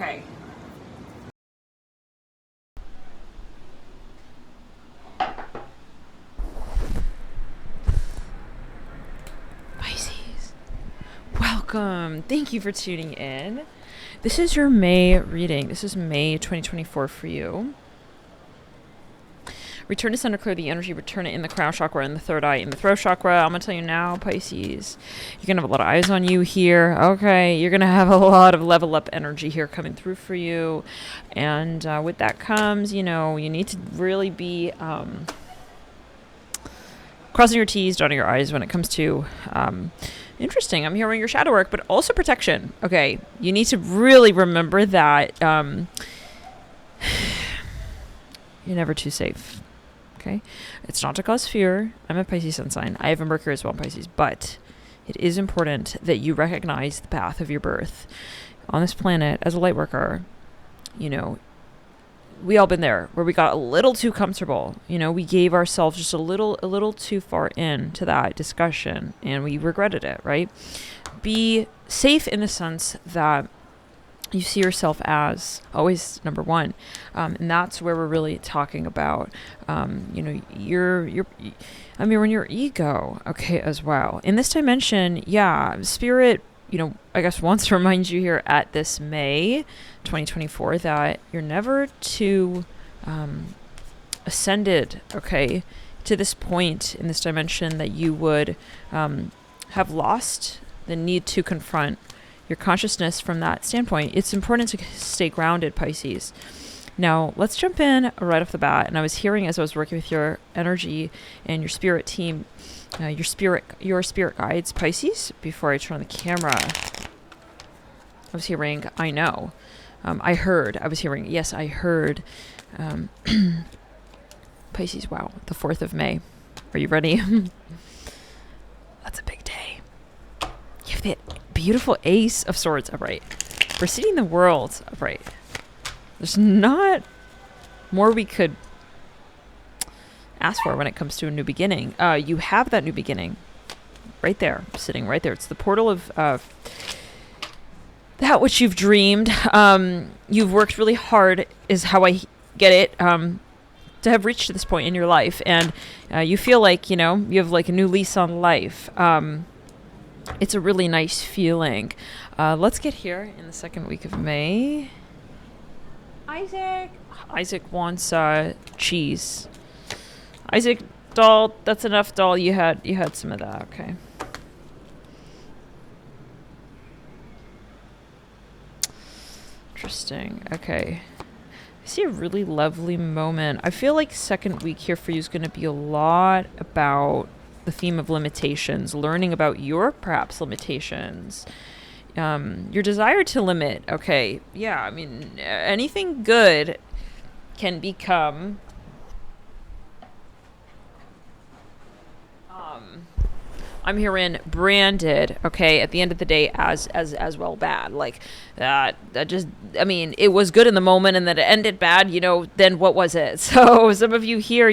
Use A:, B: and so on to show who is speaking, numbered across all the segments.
A: Okay. Pisces, welcome. Thank you for tuning in. This is your May reading. This is May 2024 for you. Return to center, clear the energy, return it in the crown chakra, in the third eye, in the throat chakra. I'm going to tell you now, Pisces, you're going to have a lot of eyes on you here. Okay, you're going to have a lot of level up energy here coming through for you. And with that comes, you need to really be crossing your T's, dotting your I's when it comes to interesting. I'm hearing your shadow work, but also protection. Okay, you need to really remember that you're never too safe. Okay, it's not to cause fear. I'm a Pisces sun sign. I have a Mercury as well in Pisces, but it is important that you recognize the path of your birth on this planet as a light worker. We all been there where we got a little too comfortable. We gave ourselves just a little too far into that discussion and we regretted it, right? Be safe in the sense that you see yourself as always number one. And that's where we're really talking about, when your ego, okay, as well. In this dimension, spirit, I guess wants to remind you here at this May 2024 that you're never too ascended, okay, to this point in this dimension that you would have lost the need to confront your consciousness from that standpoint. It's important to stay grounded, Pisces. Now, let's jump in right off the bat. And I was hearing as I was working with your energy and your spirit team, your spirit guides, Pisces, before I turn on the camera, I was hearing, I know. I heard Pisces, wow, the 4th of May. Are you ready? That's a big day. You have the beautiful Ace of Swords upright. Preceding the World upright. There's not more we could ask for when it comes to a new beginning. You have that new beginning right there, sitting right there. It's the portal of that which you've dreamed. You've worked really hard, is how I get it, to have reached this point in your life. And you feel like, you have like a new lease on life. It's a really nice feeling. Let's get here in the second week of May. Isaac wants cheese. Isaac, doll, that's enough, doll. You had some of that, okay. Interesting. Okay. I see a really lovely moment. I feel like second week here for you is going to be a lot about the theme of limitations, learning about your perhaps limitations, your desire to limit. Okay. Yeah. I mean, anything good can become I'm hearing branded, okay, at the end of the day as well bad. Like that just, I mean, it was good in the moment and then it ended bad, then what was it? So some of you here,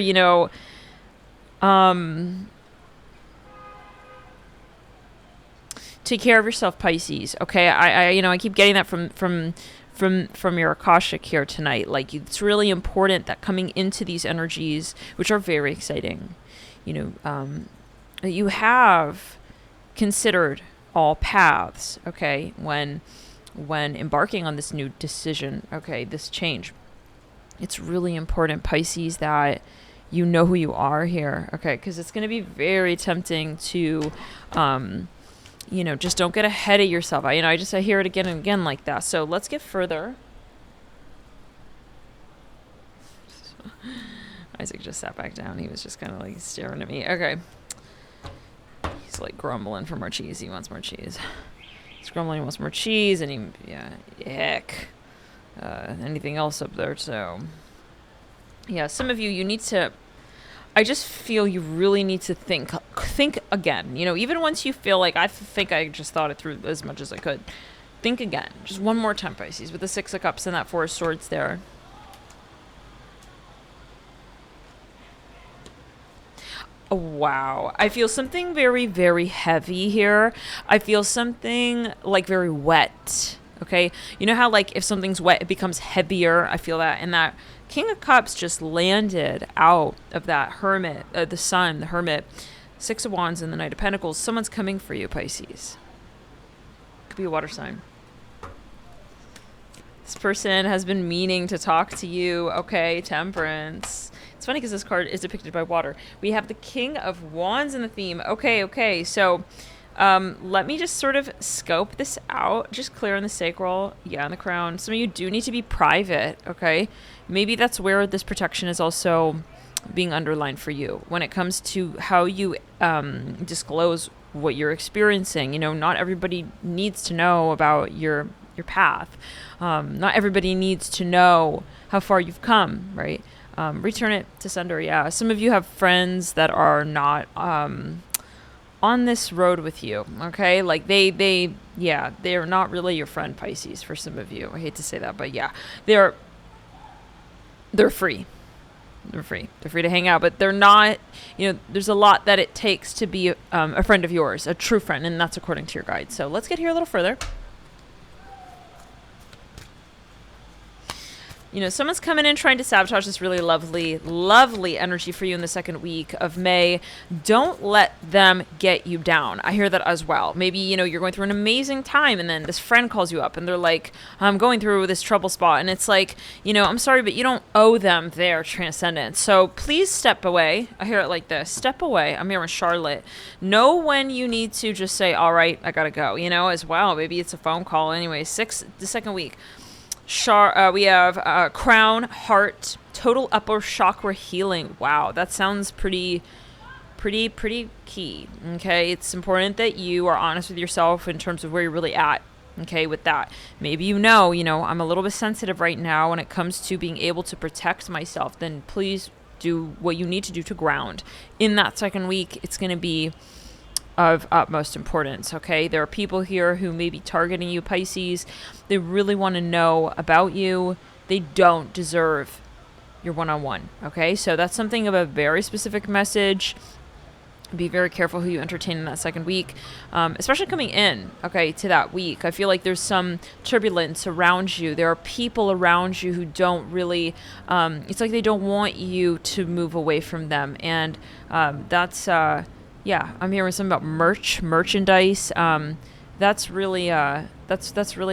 A: take care of yourself, Pisces. Okay. I keep getting that from your Akashic here tonight. Like, it's really important that coming into these energies, which are very exciting, you have considered all paths, okay, when embarking on this new decision, okay, this change. It's really important, Pisces, that you know who you are here, okay, because it's going to be very tempting to, just don't get ahead of yourself. I hear it again and again like that. So let's get further. Isaac just sat back down. He was just kind of like staring at me. Okay. He's like grumbling for more cheese. He wants more cheese. He's grumbling, he wants more cheese, and heck. Anything else up there, so. Yeah, some of you need to, I just feel you really need to think again. Even once you feel like, I think I just thought it through as much as I could. Think again. Just one more time, Pisces, with the 6 of Cups and that 4 of Swords there. Oh, wow. I feel something very, very heavy here. I feel something like very wet. Okay. You know how like if something's wet, it becomes heavier. I feel that. And that King of Cups just landed out of that Hermit, the Sun, the Hermit, Six of Wands, and the Knight of Pentacles. Someone's coming for you, Pisces. Could be a water sign. This person has been meaning to talk to you. Okay, Temperance. It's funny because this card is depicted by water. We have the King of Wands in the theme. Okay. So let me just sort of scope this out. Just clear in the sacral. Yeah, in the crown. Some of you do need to be private. Okay. Maybe that's where this protection is also being underlined for you when it comes to how you disclose what you're experiencing. You know, not everybody needs to know about your path. Not everybody needs to know how far you've come, right? Return it to sender. Yeah. Some of you have friends that are not on this road with you. Okay. Like they're not really your friend, Pisces, for some of you. I hate to say that, but yeah, they're free. They're free. They're free to hang out, but they're not, there's a lot that it takes to be a friend of yours, a true friend. And that's according to your guide. So let's get here a little further. Someone's coming in trying to sabotage this really lovely energy for you in the second week of May. Don't let them get you down. I hear that as well. Maybe, you're going through an amazing time and then this friend calls you up and they're like, I'm going through this trouble spot. And it's like, I'm sorry, but you don't owe them their transcendence. So please step away. I hear it like this. Step away. I'm here in Charlotte. Know when you need to just say, all right, I got to go, as well. Maybe it's a phone call. Anyway, the second week. We have crown, heart, total upper chakra healing. Wow, that sounds pretty key. Okay, it's important that you are honest with yourself in terms of where you're really at. Okay, with that, maybe I'm a little bit sensitive right now when it comes to being able to protect myself. Then please do what you need to do to ground. In that second week, it's going to be of utmost importance. Okay, there are people here who may be targeting you, Pisces. They really want to know about you. They don't deserve your one-on-one. Okay, so that's something of a very specific message. Be very careful who you entertain in that second week, especially coming in, to that week. I feel like there's some turbulence around you. There are people around you who don't really, it's like they don't want you to move away from them. And that's, I'm hearing something about merchandise. That's really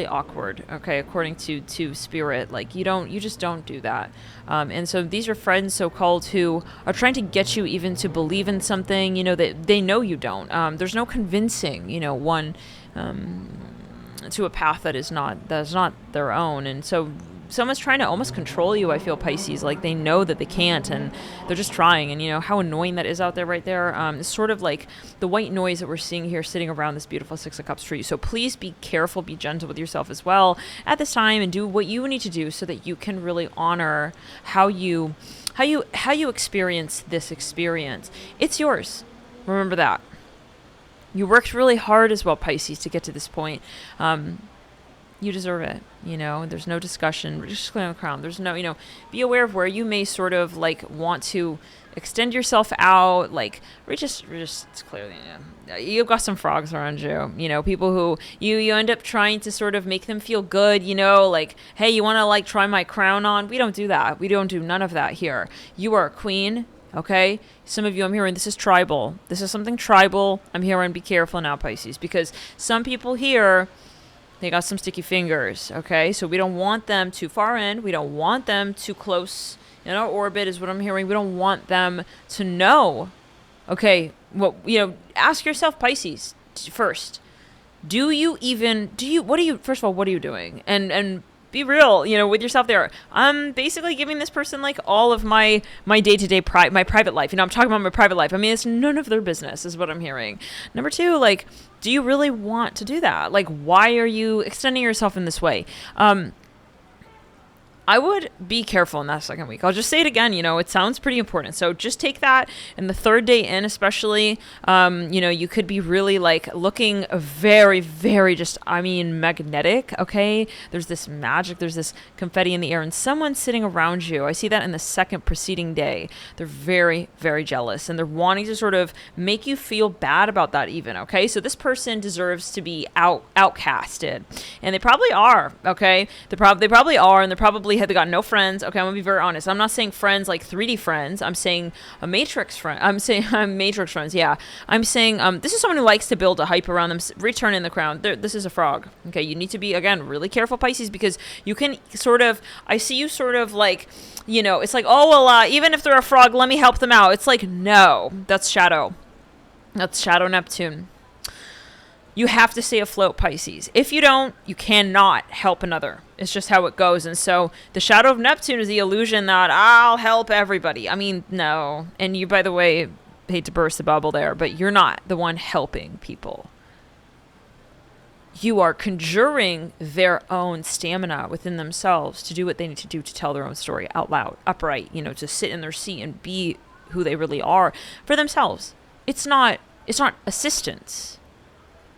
A: awkward. Okay, according to spirit, like you just don't do that. And so these are friends, so-called, who are trying to get you even to believe in something. That they know you don't. There's no convincing, one to a path that is not their own, and so someone's trying to almost control you. I feel, Pisces, like they know that they can't and they're just trying. And how annoying that is out there right there. It's sort of like the white noise that we're seeing here sitting around this beautiful Six of Cups tree. So please be careful, be gentle with yourself as well at this time, and do what you need to do so that you can really honor how you experience this experience. It's yours. Remember that. You worked really hard as well, Pisces, to get to this point. You deserve it. There's no discussion. We're just clearing the crown. There's no, be aware of where you may sort of like want to extend yourself out. Like we're just clearly, you've got some frogs around you, people who you end up trying to sort of make them feel good, like, hey, you want to like try my crown on? We don't do that. We don't do none of that here. You are a queen. Okay. Some of you, I'm hearing this is tribal. This is something tribal. I'm hearing be careful now, Pisces, because some people here, they got some sticky fingers, okay? So we don't want them too far in. We don't want them too close in our orbit is what I'm hearing. We don't want them to know, okay, ask yourself, Pisces, first. What are you doing? And be real, with yourself there. I'm basically giving this person like all of my day-to-day my private life. I'm talking about my private life. I mean, it's none of their business is what I'm hearing. Number two, like, do you really want to do that? Like, why are you extending yourself in this way? I would be careful in that second week. I'll just say it again, it sounds pretty important. So just take that. And the third day in, especially, you could be really like looking very, very magnetic. Okay. There's this magic, there's this confetti in the air and someone's sitting around you. I see that in the second preceding day. They're very, very jealous and they're wanting to sort of make you feel bad about that even. Okay. So this person deserves to be outcasted and they probably are. Okay. They probably are. And they're probably they got no friends. Okay, I'm gonna be very honest. I'm not saying friends like 3D friends. I'm saying a matrix friend. I'm saying matrix friends. Yeah, I'm saying this is someone who likes to build a hype around them. Return in the crown. This is a frog. Okay, you need to be again really careful, Pisces, because you can sort of. I see you sort of like, it's like, oh well, even if they're a frog, let me help them out. It's like no, that's shadow. That's shadow Neptune. You have to stay afloat, Pisces. If you don't, you cannot help another. It's just how it goes. And so the shadow of Neptune is the illusion that I'll help everybody. I mean, no. And you, by the way, hate to burst the bubble there, but you're not the one helping people. You are conjuring their own stamina within themselves to do what they need to do to tell their own story out loud, upright, to sit in their seat and be who they really are for themselves. It's not assistance.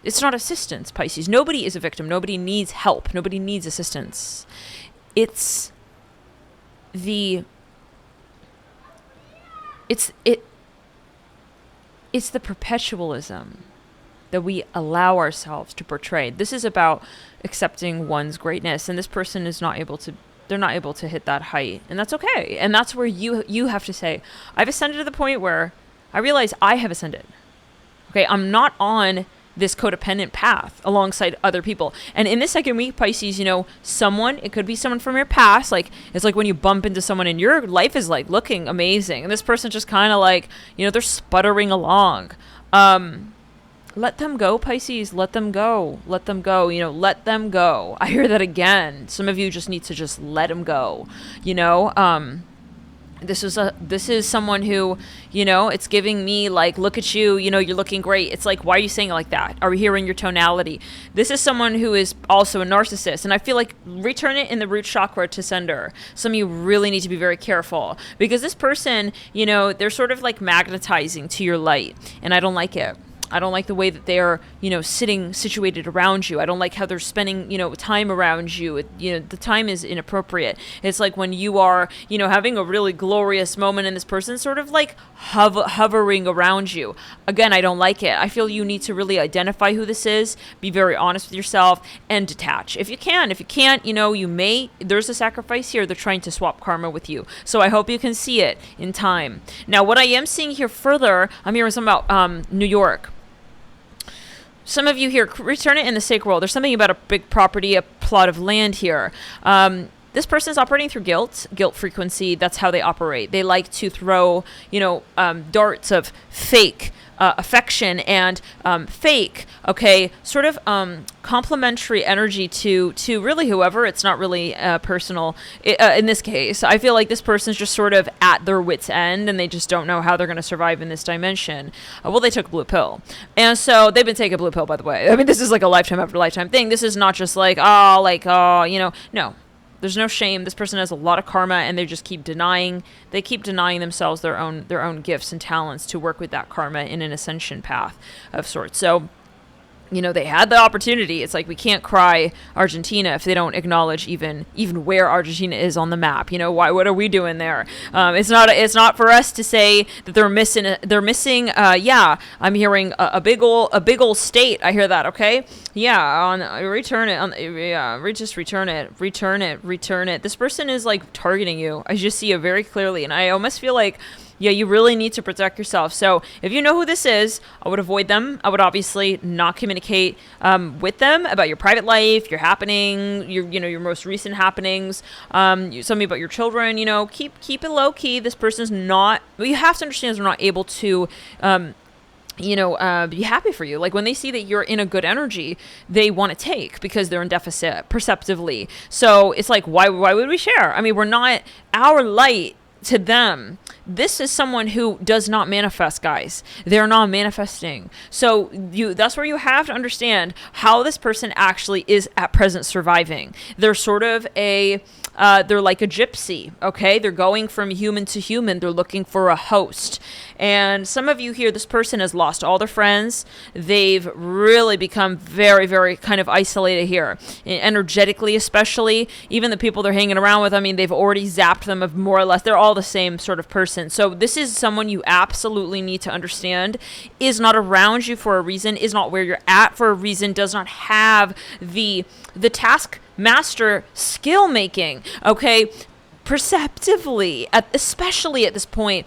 A: It's not assistance, Pisces. Nobody is a victim. Nobody needs help. Nobody needs assistance. It's the perpetualism that we allow ourselves to portray. This is about accepting one's greatness, and this person is not able to. They're not able to hit that height, and that's okay. And that's where you have to say, I've ascended to the point where I realize I have ascended. Okay, I'm not on this codependent path alongside other people. And in this second week, Pisces, it could be someone from your past. Like, it's like when you bump into someone and your life is like looking amazing. And this person just kind of like, they're sputtering along. Let them go, Pisces. Let them go. Let them go. Let them go. I hear that again. Some of you just need to just let them go. This is someone who, it's giving me like, look at you, you're looking great. It's like, why are you saying it like that? Are we hearing your tonality? This is someone who is also a narcissist. And I feel like return it in the root chakra to sender. Some of you really need to be very careful because this person, they're sort of like magnetizing to your light. And I don't like it. I don't like the way that they're, sitting situated around you. I don't like how they're spending, time around you. The time is inappropriate. It's like when you are, having a really glorious moment and this person's sort of like hovering around you. Again, I don't like it. I feel you need to really identify who this is, be very honest with yourself, and detach. If you can. If you can't, there's a sacrifice here. They're trying to swap karma with you. So I hope you can see it in time. Now, what I am seeing here further, I'm hearing something about New York. Some of you here, return it in the sacred world. There's something about a big property, a plot of land here. This person is operating through guilt frequency. That's how they operate. They like to throw, darts of fake affection and fake, sort of complementary energy to really whoever. It's not really personal. In this case, I feel like this person's just sort of at their wit's end and they just don't know how they're going to survive in this dimension. Well, they took a blue pill. And so they've been taking a blue pill, by the way. I mean, this is like a lifetime after lifetime thing. This is not just like, no. There's no shame. This person has a lot of karma and they just keep denying themselves their own gifts and talents to work with that karma in an ascension path of sorts. So, they had the opportunity. It's like we can't cry Argentina if they don't acknowledge even where Argentina is on the map. Why? What are we doing there? It's not for us to say that they're missing. I'm hearing a big old state. I hear that. Okay. Yeah. Return it. Just return it. This person is like targeting you. I just see it very clearly, and I almost feel like, yeah, you really need to protect yourself. So if you know who this is, I would avoid them. I would obviously not communicate with them about your private life, your happening, your most recent happenings, something about your children. Keep it low key. This person's not. You have to understand they're not able to. Be happy for you. Like when they see that you're in a good energy, they want to take because they're in deficit perceptively. So it's like, why would we share? I mean, we're not our light to them. this is someone who does not manifest, guys. They're not manifesting. So that's where you have to understand how this person actually is at present surviving. They're sort of they're like a gypsy, okay? They're going from human to human. They're looking for a host. And some of you here, this person has lost all their friends. They've really become very, very kind of isolated here. Energetically, especially. Even the people they're hanging around with, I mean, they've already zapped them of more or less. They're all the same sort of person. So this is someone you absolutely need to understand is not around you for a reason, is not where you're at for a reason, does not have the task master skill making, okay, perceptively, especially at this point,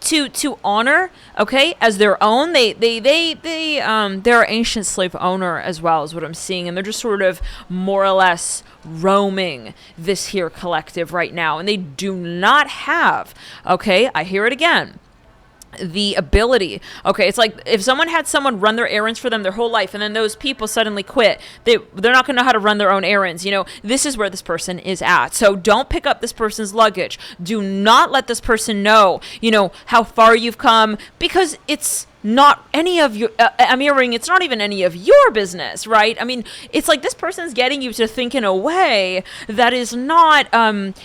A: to honor, okay, as their own. They're ancient slave owner as well, is what I'm seeing, and they're just sort of more or less roaming this here collective right now, and they do not have, okay, I hear it again, the ability. Okay, it's like if someone had someone run their errands for them their whole life, and then those people suddenly quit, they're not going to know how to run their own errands. This is where this person is at. So don't pick up this person's luggage. Do not let this person know, how far you've come, because it's not any of your, I'm hearing it's not even any of your business, right? I mean, it's like this person's getting you to think in a way that is not,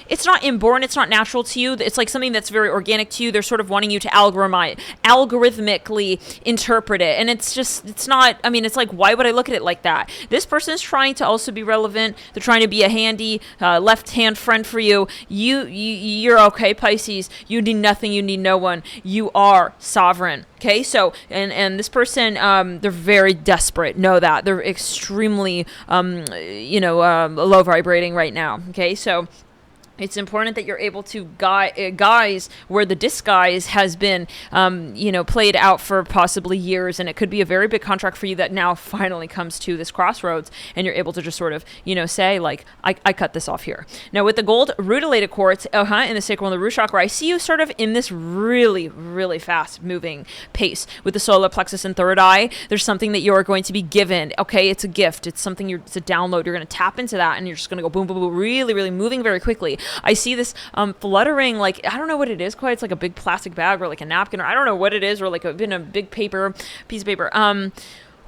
A: it's not inborn, it's not natural to you. It's like something that's very organic to you. They're sort of wanting you to algorithmically interpret it. And it's not, I mean, it's like, why would I look at it like that? This person's trying to also be relevant. They're trying to be a handy left-hand friend for you. You're okay, Pisces. You need nothing. You need no one. You are sovereign. Okay, so, and this person, they're very desperate. Know that. They're extremely, low vibrating right now. Okay, so it's important that you're able to guise where the disguise has been, played out for possibly years, and it could be a very big contract for you that now finally comes to this crossroads, and you're able to just sort of, say, like, I cut this off here. Now, with the gold rutilated quartz, in the sacral and the root chakra, I see you sort of in this really, really fast-moving pace. With the solar plexus and third eye, there's something that you're going to be given. Okay, it's a gift. It's something. It's a download. You're going to tap into that, and you're just going to go boom, boom, boom, really, really moving very quickly. I see this fluttering, like, I don't know what it is quite. It's like a big plastic bag or like a napkin, or I don't know what it is, or like a big piece of paper.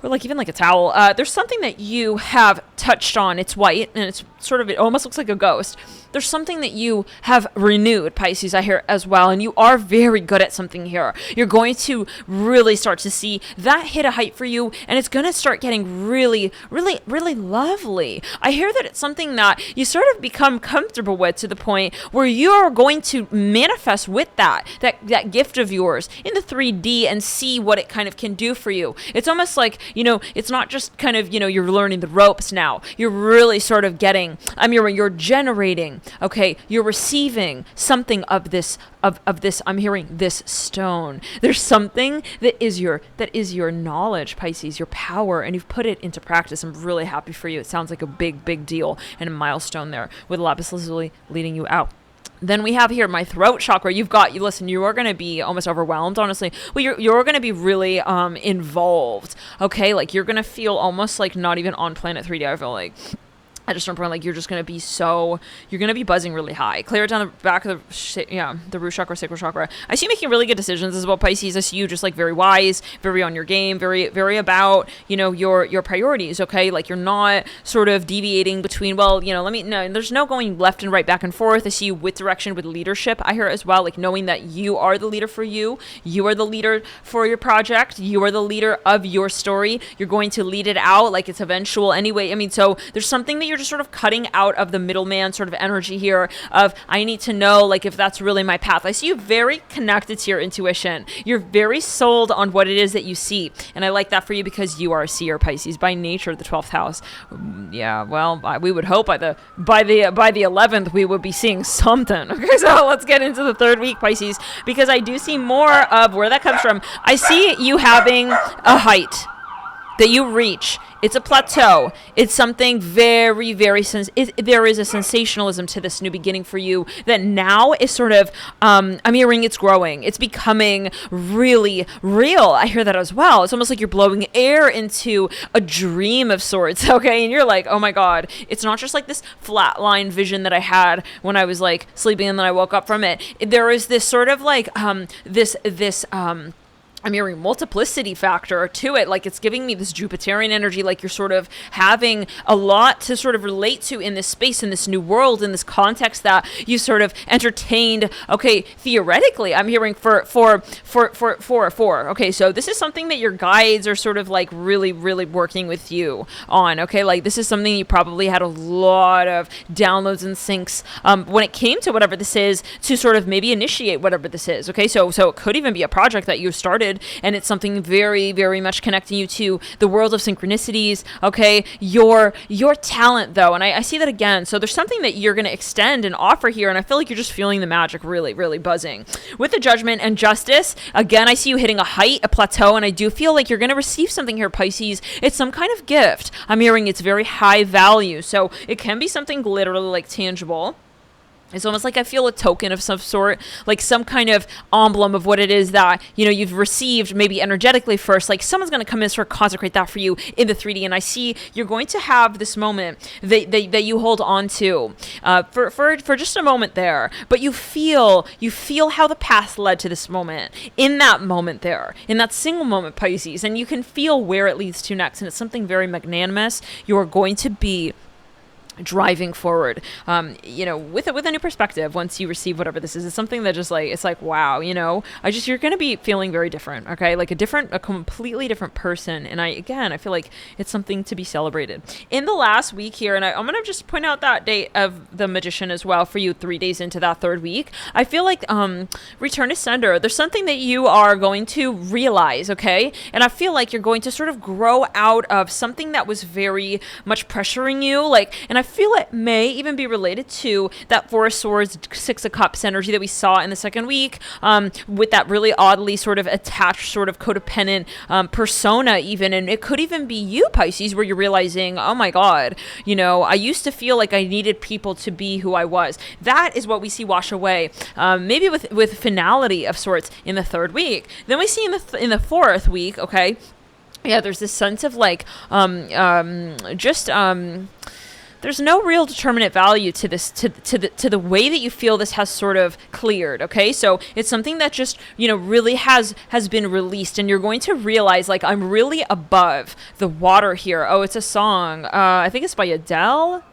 A: Or like even like a towel. There's something that you have touched on. It's white, and it's sort of, it almost looks like a ghost. There's something that you have renewed, Pisces, I hear as well, and you are very good at something here. You're going to really start to see that hit a height for you, and it's going to start getting really, really, really lovely. I hear that it's something that you sort of become comfortable with, to the point where you are going to manifest with that gift of yours in the 3D and see what it kind of can do for you. It's almost like, it's not just kind of, you're learning the ropes now. You're really sort of getting, you're generating, okay, you're receiving something of this, I'm hearing this stone. There's something that is your knowledge, Pisces, your power, and you've put it into practice. I'm really happy for you. It sounds like a big, big deal and a milestone there, with lapis lazuli leading you out. Then we have here my throat chakra. You are going to be almost overwhelmed, honestly. Well, you're going to be really involved, okay? Like, you're going to feel almost like not even on planet 3D, I feel like. At a certain point, like, you're just going to be you're going to be buzzing really high. Clear it down the back of the root chakra, sacral chakra. I see you making really good decisions as well, Pisces. I see you just like very wise, very on your game, very, very about, your priorities, okay? Like, you're not sort of deviating between, there's no going left and right, back and forth. I see you with direction, with leadership. I hear as well, like, knowing that you are the leader for you. You are the leader for your project. You are the leader of your story. You're going to lead it out like it's eventual anyway. So there's something that you're just sort of cutting out of the middleman sort of energy here of, I need to know, like, if that's really my path. I see you very connected to your intuition. You're very sold on what it is that you see. And I like that for you, because you are a seer, Pisces, by nature, the 12th house. Yeah, well, we would hope by the 11th we would be seeing something. Okay, so let's get into the third week, Pisces, because I do see more of where that comes from. I see you having a height that you reach It's a plateau. It's something very, very, there is a sensationalism to this new beginning for you that now is sort of, I'm hearing it's growing. It's becoming really real. I hear that as well. It's almost like you're blowing air into a dream of sorts, okay? And you're like, oh my God, it's not just like this flatline vision that I had when I was like sleeping and then I woke up from it. There is this sort of like, I'm hearing multiplicity factor to it. Like it's giving me this Jupiterian energy, like you're sort of having a lot to sort of relate to in this space, in this new world, in this context that you sort of entertained. Okay, theoretically, I'm hearing four. Okay, so this is something that your guides are sort of like really working with you on. Okay, like this is something you probably had a lot of downloads and syncs when it came to whatever this is, to sort of maybe initiate whatever this is. Okay, so it could even be a project that you started, and it's something very much connecting you to the world of synchronicities. Okay, your talent though, and I see that again. So there's something that you're going to extend and offer here, and I feel like you're just feeling the magic really buzzing with the Judgment and Justice. Again, I see you hitting a height, a plateau, and I do feel like you're going to receive something here, Pisces. It's some kind of gift. I'm hearing it's very high value, so it can be something literally like tangible. It's almost like I feel a token of some sort, like some kind of emblem of what it is that, you know, you've received maybe energetically first. Like someone's going to come in and sort of consecrate that for you in the 3D. And I see you're going to have this moment that you hold on to for just a moment there. But you feel how the past led to this moment, in that moment there, in that single moment, Pisces. And you can feel where it leads to next. And it's something very magnanimous. You're going to be driving forward, you know, with a new perspective. Once you receive whatever this is, it's something that just like, it's like, wow, you know, you're going to be feeling very different. Okay. Like a completely different person. And I feel like it's something to be celebrated in the last week here. And I'm going to just point out that date of the Magician as well for you, 3 days into that third week. I feel like, return to sender. There's something that you are going to realize. Okay. And I feel like you're going to sort of grow out of something that was very much pressuring you. And I feel it may even be related to that Four of Swords, Six of Cups energy that we saw in the second week, with that really oddly sort of attached, sort of codependent persona even. And it could even be you, Pisces, where you're realizing, oh my God, you know, I used to feel like I needed people to be who I was. That is what we see wash away, maybe with finality of sorts in the third week. Then we see in the fourth week, okay, yeah, there's this sense of like, there's no real determinate value to this, to the way that you feel this has sort of cleared. Okay, so it's something that just, you know, really has been released, and you're going to realize, like, I'm really above the water here. Oh, it's a song. I think it's by Adele.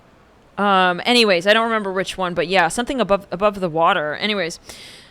A: Anyways, I don't remember which one, but yeah, something above the water. Anyways.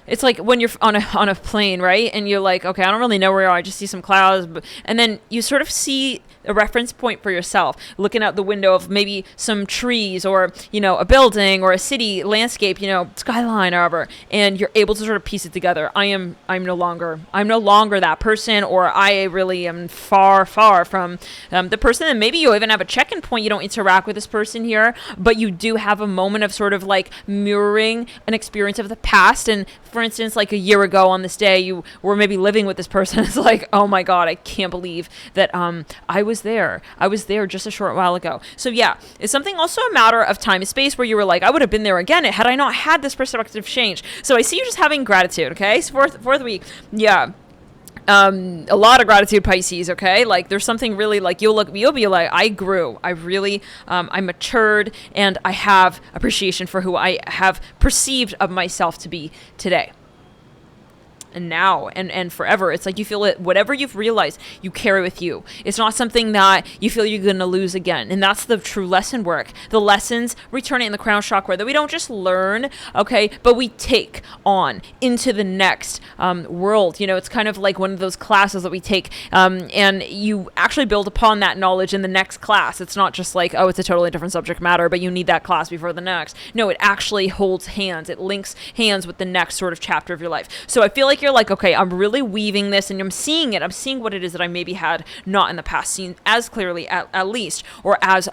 A: It's like when you're on a plane, right? And you're like, okay, I don't really know where you are. I just see some clouds. And then you sort of see a reference point for yourself, looking out the window of maybe some trees or, you know, a building or a city landscape, you know, skyline or whatever. And you're able to sort of piece it together. I'm no longer that person, or I really am far from the person. And maybe you even have a check-in point. You don't interact with this person here, but you do have a moment of sort of like mirroring an experience of the past. And for instance, like a year ago on this day, you were maybe living with this person. It's like, oh my God, I can't believe that I was there just a short while ago. So yeah, it's something also a matter of time and space where you were like, I would have been there again had I not had this perspective change. So I see you just having gratitude. Okay, so fourth week, yeah. A lot of gratitude, Pisces. Okay, like there's something really like you'll be like, I grew, I really I matured, and I have appreciation for who I have perceived of myself to be today. And now and forever. It's like you feel it, whatever you've realized, you carry with you. It's not something that you feel you're going to lose again. And that's the true lesson work. The lessons returning in the crown chakra that we don't just learn, okay, but we take on into the next world. You know, it's kind of like one of those classes that we take, and you actually build upon that knowledge in the next class. It's not just like, oh, it's a totally different subject matter, but you need that class before the next. No, it actually holds hands. It links hands with the next sort of chapter of your life. So I feel like you're like, okay, I'm really weaving this, and I'm seeing it. I'm seeing what it is that I maybe had not in the past seen as clearly, at least, or as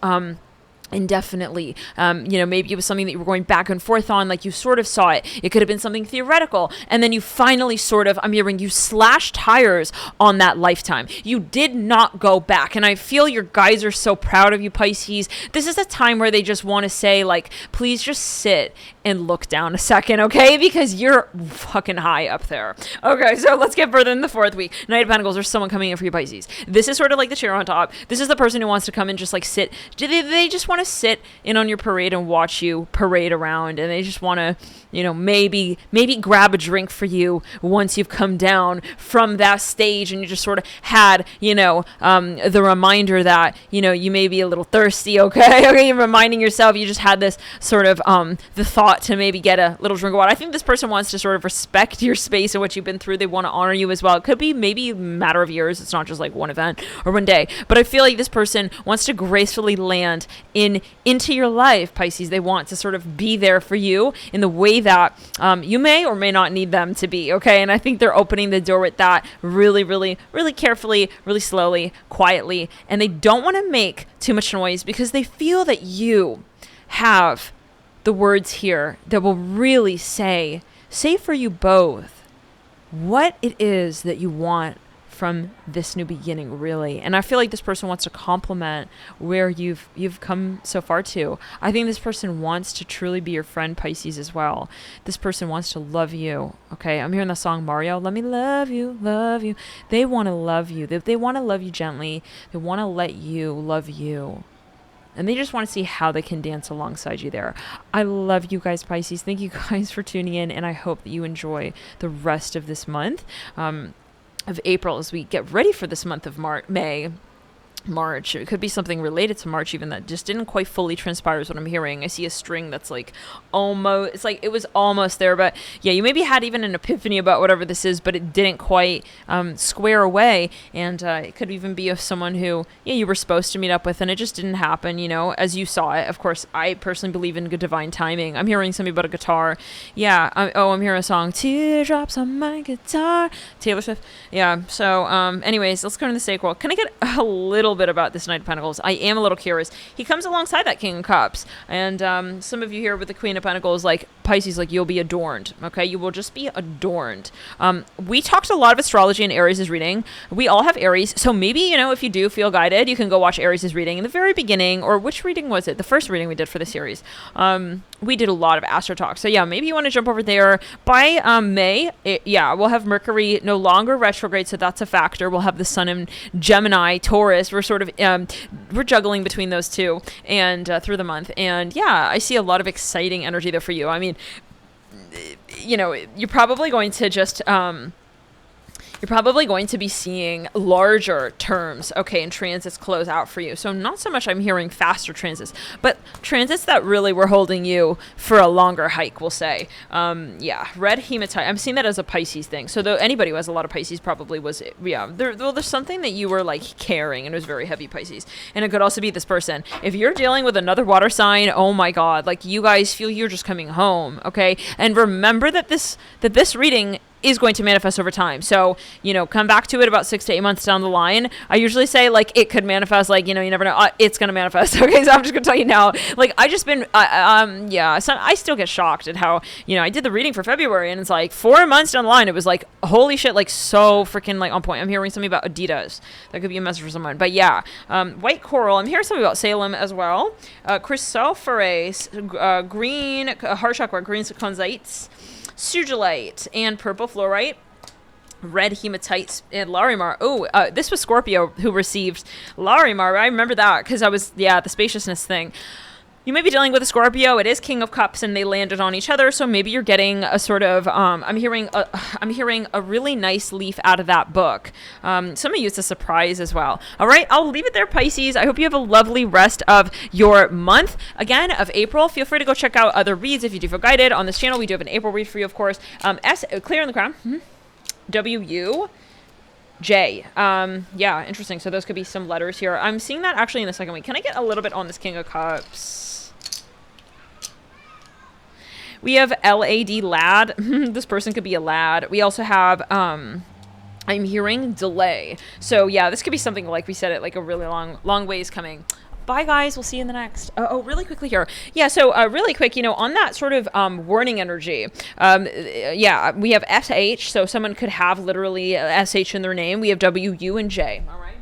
A: indefinitely. Maybe it was something that you were going back and forth on, like you sort of saw it. It could have been something theoretical. And then you finally sort of, I'm hearing you slash tires on that lifetime. You did not go back. And I feel your guys are so proud of you, Pisces. This is a time where they just want to say, like, please just sit and look down a second, okay? Because you're fucking high up there. Okay, so let's get further in the fourth week. Knight of Pentacles, there's someone coming in for you, Pisces. This is sort of like the chair on top. This is the person who wants to come and just like sit. They just want to sit in on your parade and watch you parade around, and they just want to, maybe grab a drink for you once you've come down from that stage and you just sort of had, the reminder that, you may be a little thirsty, okay? You're reminding yourself you just had this sort of, the thought to maybe get a little drink of water. I think this person wants to sort of respect your space and what you've been through. They want to honor you as well. It could be maybe a matter of years. It's not just like one event or one day, but I feel like this person wants to gracefully land into your life, Pisces. They want to sort of be there for you in the way that you may or may not need them to be, okay? And I think they're opening the door with that really, really, really carefully, really slowly, quietly, and they don't want to make too much noise because they feel that you have the words here that will really say for you both what it is that you want from this new beginning, really. And I feel like this person wants to compliment where you've come so far to. I think this person wants to truly be your friend, Pisces, as well. This person wants to love you, okay? I'm hearing the song Mario, let me love you, love you. They want to love you. They want to love you gently. They want to let you love you. And they just want to see how they can dance alongside you there. I love you guys, Pisces. Thank you guys for tuning in, and I hope that you enjoy the rest of this month of April as we get ready for this month of March. It could be something related to March even that just didn't quite fully transpire is what I'm hearing. I see a string that's like almost, it's like it was almost there, but yeah, you maybe had even an epiphany about whatever this is, but it didn't quite square away. And it could even be of someone who, you were supposed to meet up with and it just didn't happen, as you saw it. Of course, I personally believe in good divine timing. I'm hearing something about a guitar. Yeah. I'm hearing a song, Teardrops on My Guitar, Taylor Swift. Yeah. So anyways, let's go to the sacral. Can I get a little bit about this Knight of Pentacles? I am a little curious. He comes alongside that King of Cups, and some of you here with the Queen of Pentacles, like Pisces, like you'll be adorned, okay? You will just be adorned. We talked a lot of astrology in Aries' reading. We all have Aries, so maybe, if you do feel guided, you can go watch Aries' reading in the very beginning, or which reading was it? The first reading we did for the series. We did a lot of Astro Talk, so yeah, maybe you want to jump over there. By May, we'll have Mercury no longer retrograde, so that's a factor. We'll have the Sun in Gemini, Taurus. We're sort of we're juggling between those two and through the month, and yeah, I see a lot of exciting energy there for you. I mean, you're probably going to just you're probably going to be seeing larger terms, okay, and transits close out for you. So not so much I'm hearing faster transits, but transits that really were holding you for a longer hike, we'll say. Red hematite. I'm seeing that as a Pisces thing. So though anybody who has a lot of Pisces probably was, there's something that you were like carrying and it was very heavy, Pisces. And it could also be this person. If you're dealing with another water sign, oh my God, like you guys feel you're just coming home, okay? And remember that this reading is going to manifest over time. So, come back to it about 6 to 8 months down the line. I usually say like it could manifest, like, you never know. It's going to manifest. Okay. So I'm just going to tell you now, like, I just been, so I still get shocked at how, I did the reading for February and it's like 4 months down the line. It was like, holy shit, like so freaking like on point. I'm hearing something about Adidas. That could be a message for someone, but yeah. White coral. I'm hearing something about Salem as well. Chrysoprase, green, heart chakra, green conzites, sugilite, and purple fluorite, red hematite, and Larimar. This was Scorpio who received Larimar. I remember that because I was, the spaciousness thing. You may be dealing with a Scorpio. It is King of Cups, and they landed on each other. So maybe you're getting a sort of. I'm hearing a really nice leaf out of that book. Some of you it's a surprise as well. All right, I'll leave it there, Pisces. I hope you have a lovely rest of your month. Again, of April. Feel free to go check out other reads if you do feel guided on this channel. We do have an April read for you, of course. Clear in the crown. W. J. Interesting. So those could be some letters here. I'm seeing that actually in the second week. Can I get a little bit on this King of Cups? We have LAD, lad. This person could be a lad. We also have, I'm hearing delay. So yeah, this could be something like we said it, like a really long ways coming. Bye, guys. We'll see you in the next. Really quickly here. Yeah, so really quick, on that sort of warning energy, we have SH, so someone could have literally SH in their name. We have W, U, and J. All right.